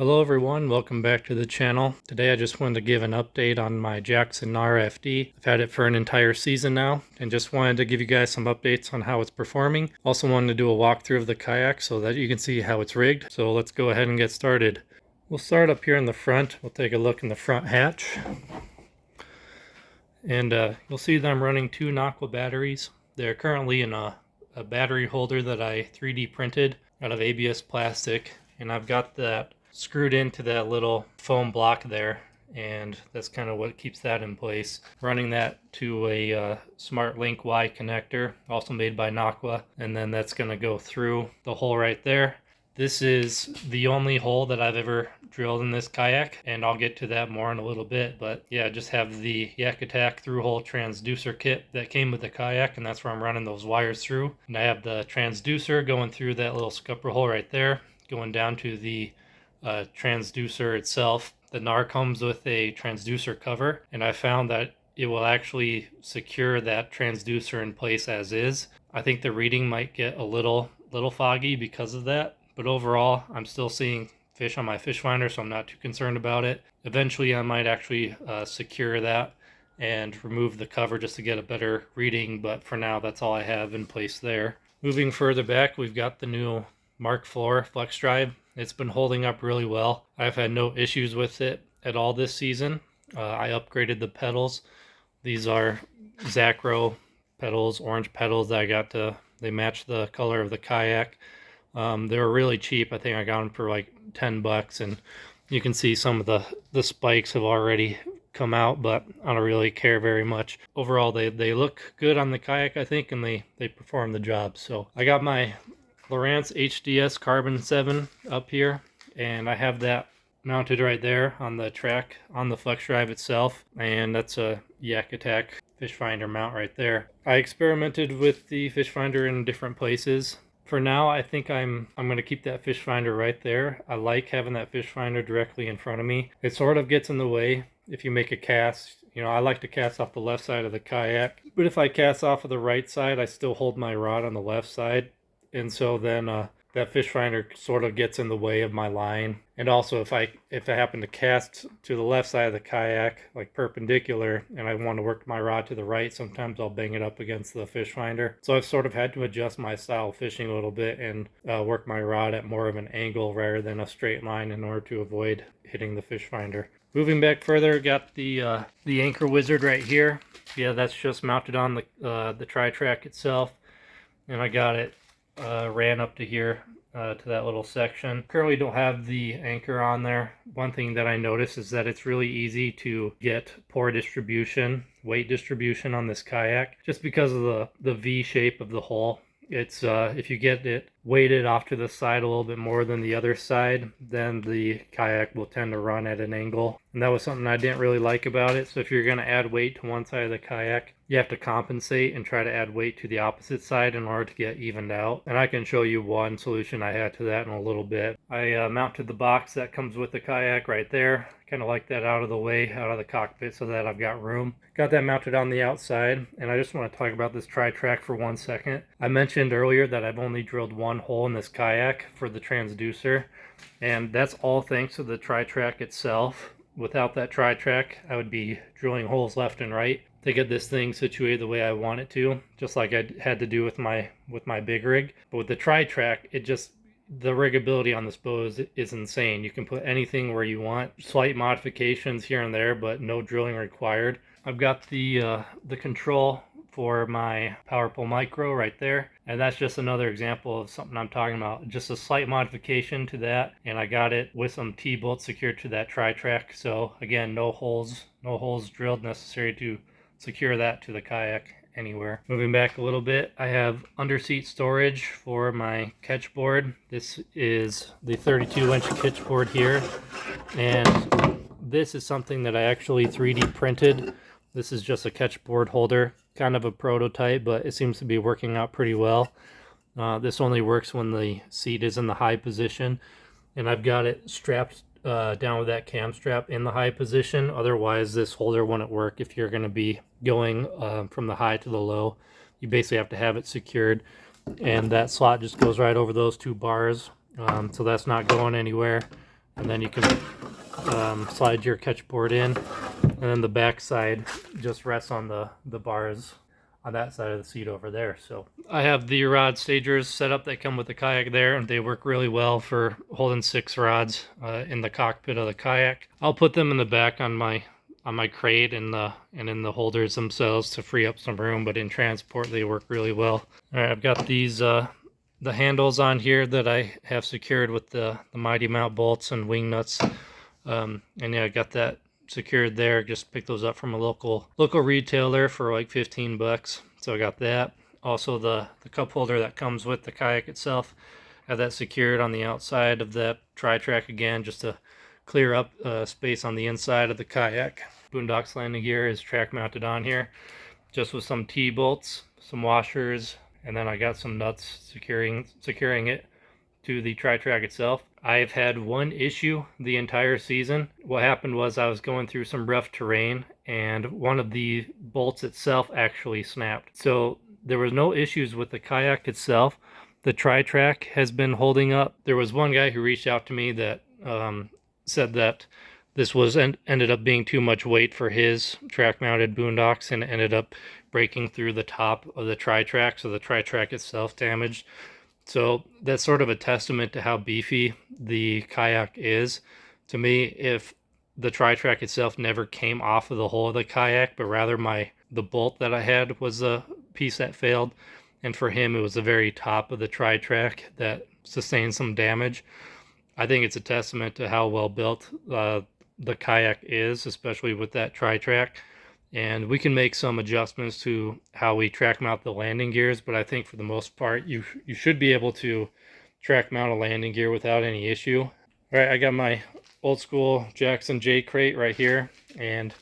Hello everyone, welcome back to the channel. Today I just wanted to give an update on my Jackson Knarr FD. I've had it for an entire season now and just wanted to give you guys some updates on how it's performing. Also wanted to do a walkthrough of the kayak so that you can see how it's rigged. So let's go ahead and get started. We'll start up here in the front. We'll take a look in the front hatch. And you'll see that I'm running two Nocqua batteries. They're currently in a battery holder that I 3D printed out of ABS plastic. And I've got that screwed into that little foam block there, and that's kind of what keeps that in place. Running that to a Smart Link Y connector, also made by Nocqua, and then that's going to go through the hole right there. This is the only hole that I've ever drilled in this kayak, and I'll get to that more in a little bit. But yeah, I just have the Yak Attack through-hole transducer kit that came with the kayak, and that's where I'm running those wires through. And I have the transducer going through that little scupper hole right there, going down to the transducer itself. The Knarr comes with a transducer cover, and I found that it will actually secure that transducer in place as is. I think the reading might get a little foggy because of that, but overall I'm still seeing fish on my fish finder, so I'm not too concerned about it. Eventually I might actually secure that and remove the cover just to get a better reading, but for now that's all I have in place there. Moving further back, we've got the new Mark IV flex drive. It's been holding up really well. I've had no issues with it at all this season. I upgraded the pedals. These are Zacro pedals, orange pedals that I got they match the color of the kayak. They were really cheap. I think I got them for like $10, and you can see some of the spikes have already come out, but I don't really care very much. Overall, they look good on the kayak, I think, and they perform the job. So I got my Lowrance HDS Carbon 7 up here, and I have that mounted right there on the track on the flex drive itself, and that's a Yak Attack fish finder mount right there. I experimented with the fish finder in different places. For now, I think I'm going to keep that fish finder right there. I like having that fish finder directly in front of me. It sort of gets in the way if you make a cast. You know, I like to cast off the left side of the kayak, but if I cast off of the right side, I still hold my rod on the left side. And so then that fish finder sort of gets in the way of my line. And also if I happen to cast to the left side of the kayak, like perpendicular, and I want to work my rod to the right, sometimes I'll bang it up against the fish finder. So I've sort of had to adjust my style of fishing a little bit and work my rod at more of an angle rather than a straight line in order to avoid hitting the fish finder. Moving back further, got the Anchor Wizard right here. Yeah, that's just mounted on the tri-track itself, and I got it ran up to here to that little section. Currently don't have the anchor on there. One thing that I noticed is that it's really easy to get poor distribution, weight distribution on this kayak, just because of the V shape of the hull. It's if you get it weighted off to the side a little bit more than the other side, then the kayak will tend to run at an angle. And that was something I didn't really like about it. So if you're going to add weight to one side of the kayak, you have to compensate and try to add weight to the opposite side in order to get evened out. And I can show you one solution I had to that in a little bit. I mounted the box that comes with the kayak right there. Kind of like that out of the way, out of the cockpit, so that I've got room. Got that mounted on the outside, and I just want to talk about this tri-track for 1 second. I mentioned earlier that I've only drilled one hole in this kayak for the transducer, and that's all thanks to the tri-track itself. Without that tri-track, I would be drilling holes left and right to get this thing situated the way I want it to, just like I had to do with my big rig. But with the tri-track, the riggability on this boat is insane. You can put anything where you want, slight modifications here and there, but no drilling required. I've got the control for my Power Pull Micro right there, and that's just another example of something I'm talking about. Just a slight modification to that, and I got it with some T-bolts secured to that tri-track. So again, no holes drilled necessary to secure that to the kayak anywhere. Moving back a little bit, I have underseat storage for my Catchboard. This is the 32-inch Catchboard here, and this is something that I actually 3D printed. This is just a Catchboard holder, kind of a prototype, but it seems to be working out pretty well. This only works when the seat is in the high position, and I've got it strapped down with that cam strap in the high position. Otherwise this holder wouldn't work if you're going to be going from the high to the low. You basically have to have it secured, and that slot just goes right over those two bars, so that's not going anywhere. and then you can slide your catchboard in, and then the back side just rests on the bars on that side of the seat over there. So I have the rod stagers set up that come with the kayak there, and they work really well for holding 6 rods in the cockpit of the kayak. I'll put them in the back on my crate and in the holders themselves to free up some room, but in transport they work really well. All right, I've got these the handles on here that I have secured with the Mighty Mount bolts and wing nuts, and yeah, I got that secured there. Just picked those up from a local retailer for like 15 bucks. So I got that. Also the cup holder that comes with the kayak itself, have that secured on the outside of that tri-track again, just to clear up space on the inside of the kayak. Boondocks landing gear is track mounted on here, just with some T-bolts, some washers, and then I got some nuts securing it to the tri-track itself. I've had one issue the entire season. What happened was I was going through some rough terrain and one of the bolts itself actually snapped. So there was no issues with the kayak itself. The tri-track has been holding up. There was one guy who reached out to me that said that this was ended up being too much weight for his track mounted boondocks and ended up breaking through the top of the tri-track, so the tri-track itself damaged. So that's sort of a testament to how beefy the kayak is. To me, if the tri-track itself never came off of the hull of the kayak, but rather the bolt that I had was a piece that failed, and for him it was the very top of the tri-track that sustained some damage. I think it's a testament to how well built the kayak is, especially with that tri-track. And we can make some adjustments to how we track mount the landing gears, but I think for the most part you should be able to track mount a landing gear without any issue. All right, I got my old school Jackson J crate right here, and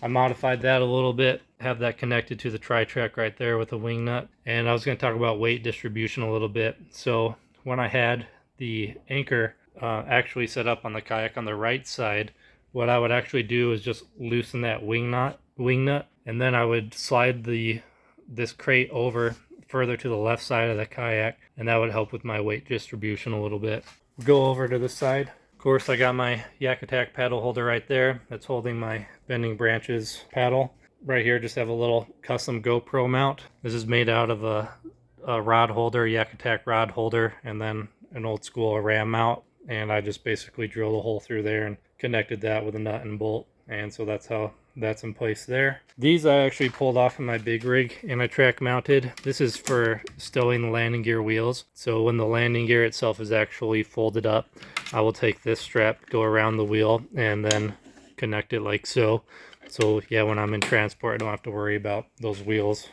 I modified that a little bit, have that connected to the tri-track right there with a wing nut. And I was going to talk about weight distribution a little bit. So when I had the anchor actually set up on the kayak on the right side, what I would actually do is just loosen that wing nut, and then I would slide this crate over further to the left side of the kayak, and that would help with my weight distribution a little bit. Go over to this side. Of course, I got my Yak Attack paddle holder right there that's holding my Bending Branches paddle. Right here, just have a little custom GoPro mount. This is made out of a rod holder, Yak Attack rod holder, and then an old school ram mount. And I just basically drilled a hole through there and connected that with a nut and bolt. And so that's how that's in place there. These I actually pulled off of my big rig and I track mounted. This is for stowing the landing gear wheels. So when the landing gear itself is actually folded up, I will take this strap, go around the wheel, and then connect it like so. So yeah, when I'm in transport, I don't have to worry about those wheels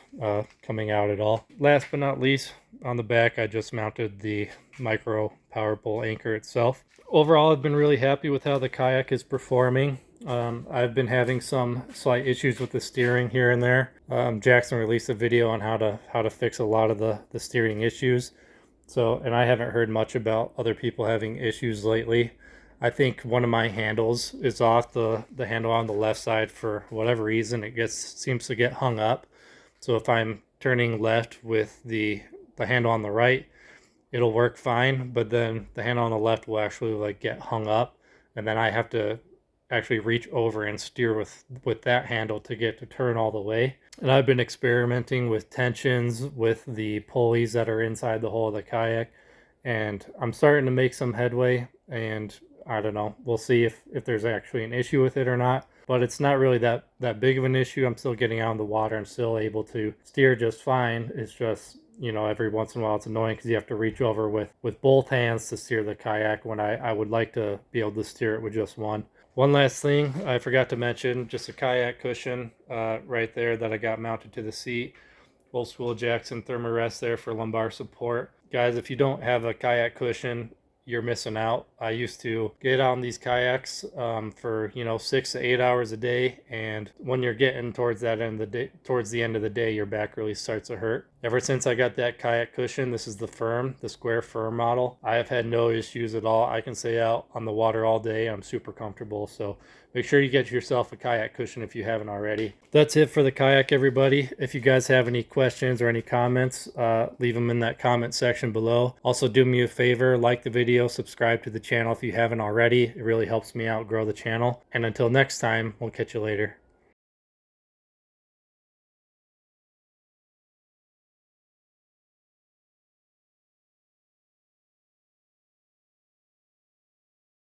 coming out at all. Last but not least, on the back, I just mounted the micro power pole anchor itself. Overall, I've been really happy with how the kayak is performing. I've been having some slight issues with the steering here and there. Jackson released a video on how to fix a lot of the steering issues. So, and I haven't heard much about other people having issues lately. I think one of my handles is off, the handle on the left side. For whatever reason, it seems to get hung up. So if I'm turning left with the handle on the right, it'll work fine, but then the handle on the left will actually like get hung up, and then I have to actually reach over and steer with that handle to get to turn all the way. And I've been experimenting with tensions with the pulleys that are inside the hull of the kayak, and I'm starting to make some headway, and I don't know, we'll see if there's actually an issue with it or not. But it's not really that big of an issue. I'm still getting out in the water and still able to steer just fine. It's just, you know, every once in a while it's annoying because you have to reach over with both hands to steer the kayak when I would like to be able to steer it with just one. One last thing I forgot to mention, just a kayak cushion right there that I got mounted to the seat. Old school Jackson Thermarest there for lumbar support. Guys, if you don't have a kayak cushion, you're missing out. I used to get on these kayaks for 6 to 8 hours a day, and when you're getting towards the end of the day, your back really starts to hurt. Ever since I got that kayak cushion, this is the square firm model, I have had no issues at all. I can stay out on the water all day. I'm super comfortable. So make sure you get yourself a kayak cushion if you haven't already. That's it for the kayak, everybody. If you guys have any questions or any comments, leave them in that comment section below. Also, do me a favor, like the video, subscribe to the channel if you haven't already. It really helps me out grow the channel. And until next time, we'll catch you later.